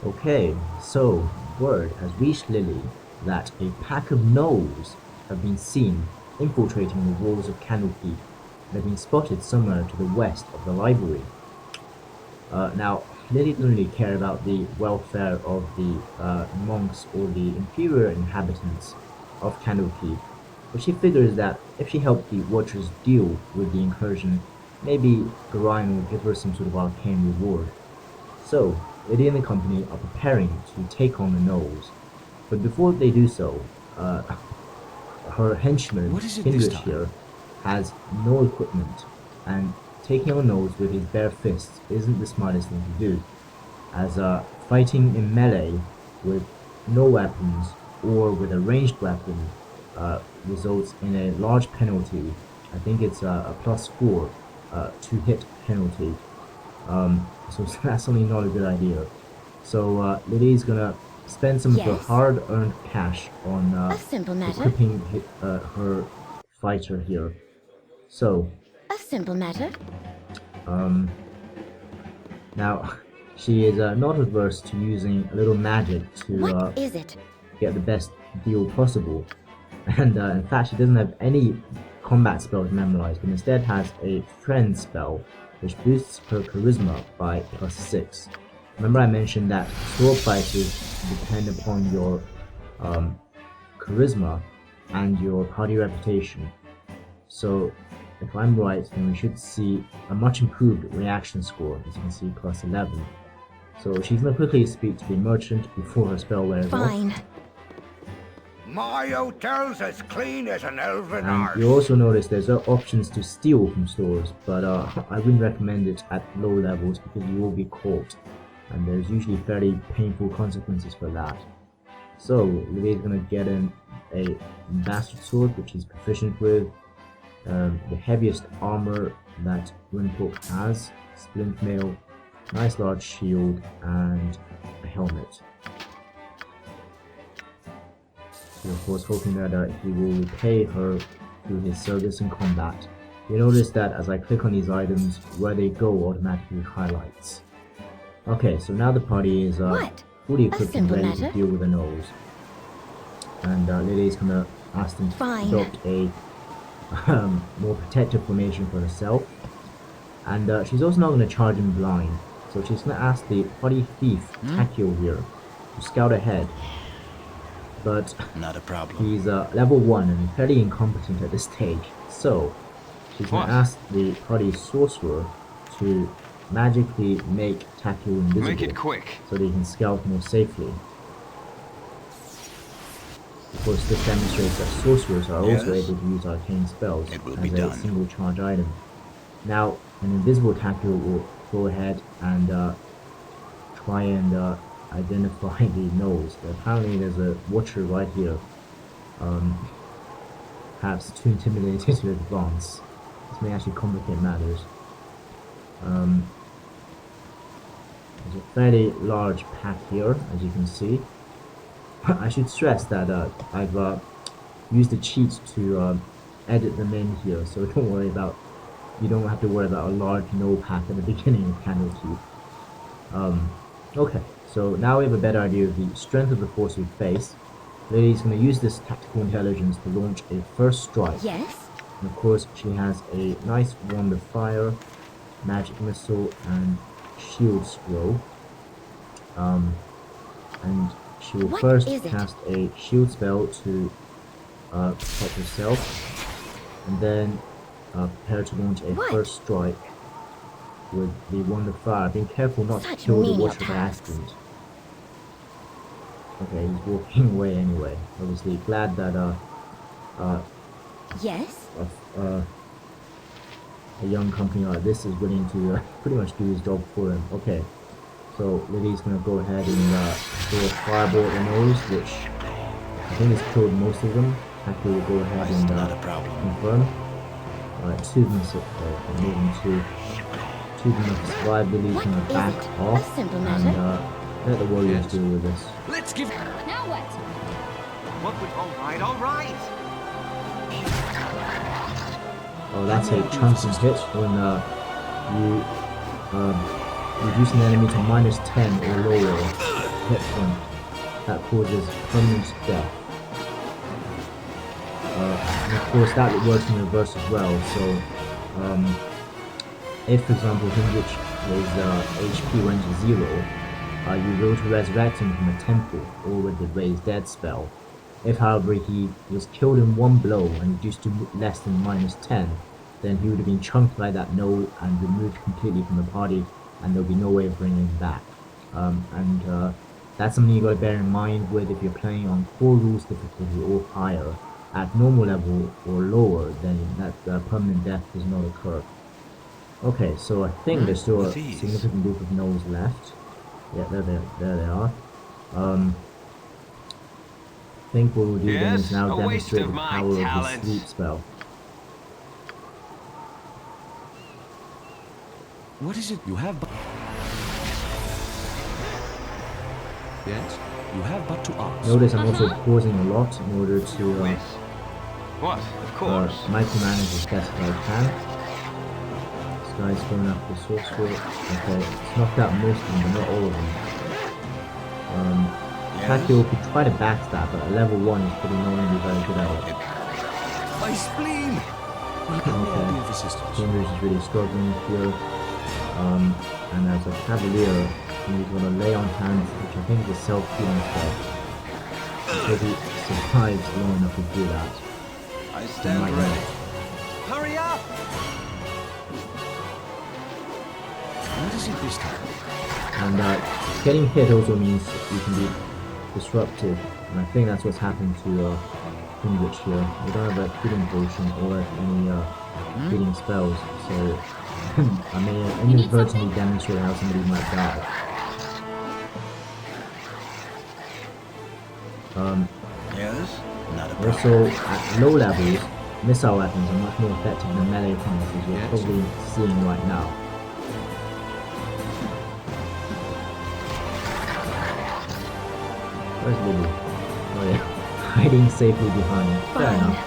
Okay, so word has reached Lily that a pack of gnolls have been seen infiltrating the walls of Candlekeep and have been spotted somewhere to the west of the library. Now, Lily doesn't really care about the welfare of the monks or the inferior inhabitants of Candlekeep, but she figures that if she helped the Watchers deal with the incursion, maybe Gorion will give her some sort of arcane reward. So, Lily and the company are preparing to take on the gnolls, but before they do so, her henchman, What is it this Fingers time? here, has no equipment, and taking on gnolls with his bare fists isn't the smartest thing to do, as fighting in melee with no weapons or with a ranged weapon results in a large penalty. I think it's a +4 to hit penalty. So that's certainly not a good idea. So Lily's gonna spend some of her Yes? hard-earned cash on A simple matter. equipping her fighter here. So A simple matter. um, now she is not averse to using a little magic to What is it? get the best deal possible. And in fact, she doesn't have any combat spells memorized, but instead has a friend spell, which boosts her charisma by +6. Remember I mentioned that sword fighters depend upon your charisma and your party reputation. So if I'm right, then we should see a much improved reaction score, as you can see, +11. So she's gonna quickly speak to the merchant before her spell wears off. Fine. My hotel's as clean as an elven And arse. you also notice there's options to steal from stores, but I wouldn't recommend it at low levels because you will be caught, and there's usually fairly painful consequences for that. So Lily's gonna get in a bastard sword, which he's proficient with, the heaviest armor that Windhoek has, splint mail, nice large shield, and a helmet. So of course, hoping that he will repay her through his service in combat. You notice that as I click on these items, where they go automatically highlights. Okay, so now the party is What? fully A equipped and simple ready to matter. deal with the gnolls. And Lily's gonna ask them to Fine. adopt a more protective formation for herself. And she's also not gonna charge him blind. So she's gonna ask the party thief, Takio here, to scout ahead. But Not a problem. he's level 1 and fairly incompetent at this stage, so she's going What? to ask the party sorcerer to magically make Takio invisible Make it quick. so that he can scout more safely. Of course, this demonstrates that sorcerers are also Yes? able to use arcane spells It will as be a done. single charge item. Now, an invisible Takio will go ahead and try and identify the gnolls. Apparently there's a watcher right here. Perhaps too intimidated to advance. This may actually complicate matters. There's a fairly large pack here, as you can see. I should stress that I've used a cheat to edit them in here, so don't worry about, you don't have to worry about a large no pack at the beginning of Candlekeep. Okay, so now we have a better idea of the strength of the force we face. Lily's going to use this tactical intelligence to launch a first strike. Yes? And of course, she has a nice wand of fire, magic missile, and shield scroll. And she will What first is it? cast a shield spell to protect herself, and then prepare to launch a What? first strike with the wand of fire. Being careful not Such to kill the menial watcher by tasks. accident. Okay, he's walking away anyway. Obviously, glad that Yes? a young company like this is willing to pretty much do his job for him. Okay, so Lily's gonna go ahead and throw a fireball at the nose, which I think has killed most of them. Taki will go ahead It's and not a problem. confirm. Alright, two of them more than two. Two of them have survived. Lily's What gonna is back it? off A simple and matter. let the warriors Yes. deal with this. Let's give. Now what? What would... all right. Oh, that's a chunking hit when you reduce an enemy to -10 or lower. hit point that causes permanent death. And of course that works in reverse as well, so if for example Hindrich his HP went to 0, you will to resurrect him from a temple or with the raised dead spell. If however he was killed in one blow and reduced to less than -10, then he would have been chunked by that node and removed completely from the party, and there'll be no way of bringing him back. That's something you got to bear in mind with if you're playing on core rules difficulty or higher. At normal level or lower, then that permanent death does not occur. Okay, so I think there's still a significant group of nodes left. Yeah, there they are. I think what we'll do then is now demonstrate the power of the sleep spell. What is it you have? Yes, you have but to ask. Notice I'm also pausing a lot in order to What? Of course. micromanage as best as I can. This guy's going after the sorcerer. Okay, it's knocked out most of them, but not all of them. Kakio could try to backstab, but at level 1 he's pretty normally very good at it. My spleen! Okay, Cambridge is really struggling here. And as a cavalier, he's going to lay on hands, which I think is a self-healing spell. So he survives long enough to do that. I stand ready. Hurry up! What is it this time? And getting hit also means you can be disrupted, and I think that's what's happened to Hindrich here. We don't have a healing potion or any healing spells, so I may inadvertently demonstrate how somebody might die. Yes, not a problem. Also, at low levels, missile weapons are much more effective than melee opponents, as you're probably seeing right now. Where's Lily? Oh yeah, hiding safely behind. Fair enough.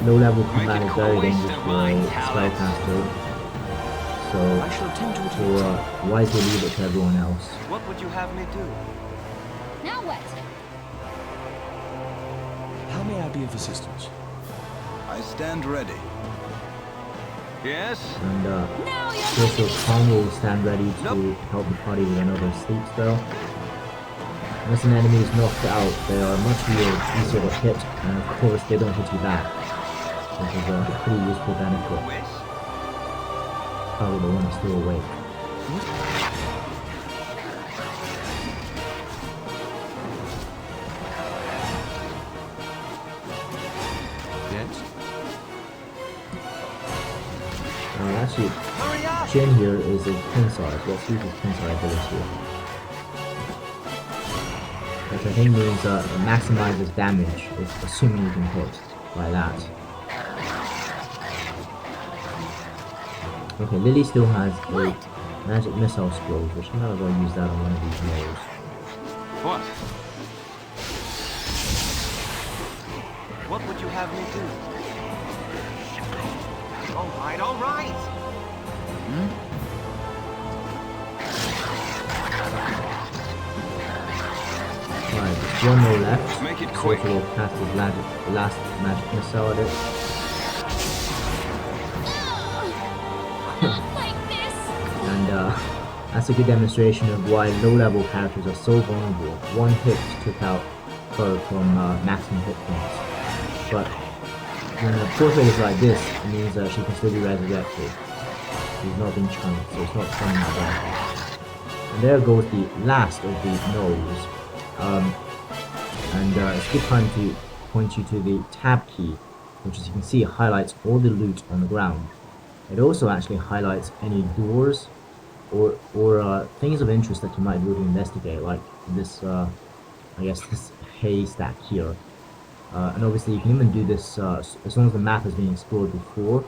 Low level combat is very dangerous for a spellcaster, so wisely leave it to everyone else. What would you have me do? Now what? How may I be of assistance? I stand ready. Yes? And also Kong will stand ready to help the party with another sleep spell. Once an enemy is knocked out, they are much easier to hit, and of course they don't hit you back, which is a pretty useful benefit. Probably the one is still awake. Yes? Actually, Jin here is a Pinside. Let's use his Pinside ability. Which I think means it maximizes damage, if assuming you can hit by that. Okay, Lily still has a magic missile scroll, which I'm never going to use that on one of these nodes. What? What would you have me do? Alright, alright! Right, there's one more left. Make it quick. So we'll cast his last magic missile at it. Like this! And that's a good demonstration of why low-level characters are so vulnerable. One hit took out her from maximum hit points. But when a portrait is like this, it means she can still be resurrected. She's not been chunked, so it's not coming out back. And there goes the last of the nodes. It's a good time to point you to the tab key, which as you can see highlights all the loot on the ground. It also actually highlights any doors or things of interest that you might be able to investigate, like this, I guess this haystack here. And obviously you can even do this, as long as the map has been explored before,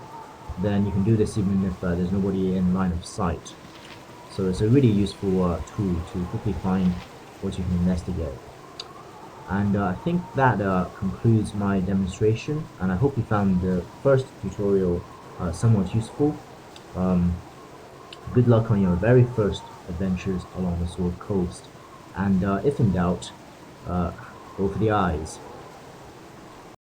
then you can do this even if there's nobody in line of sight. So it's a really useful tool to quickly find what you can investigate. And I think that concludes my demonstration, and I hope you found the first tutorial somewhat useful. Good luck on your very first adventures along the Sword Coast, and if in doubt, go for the eyes.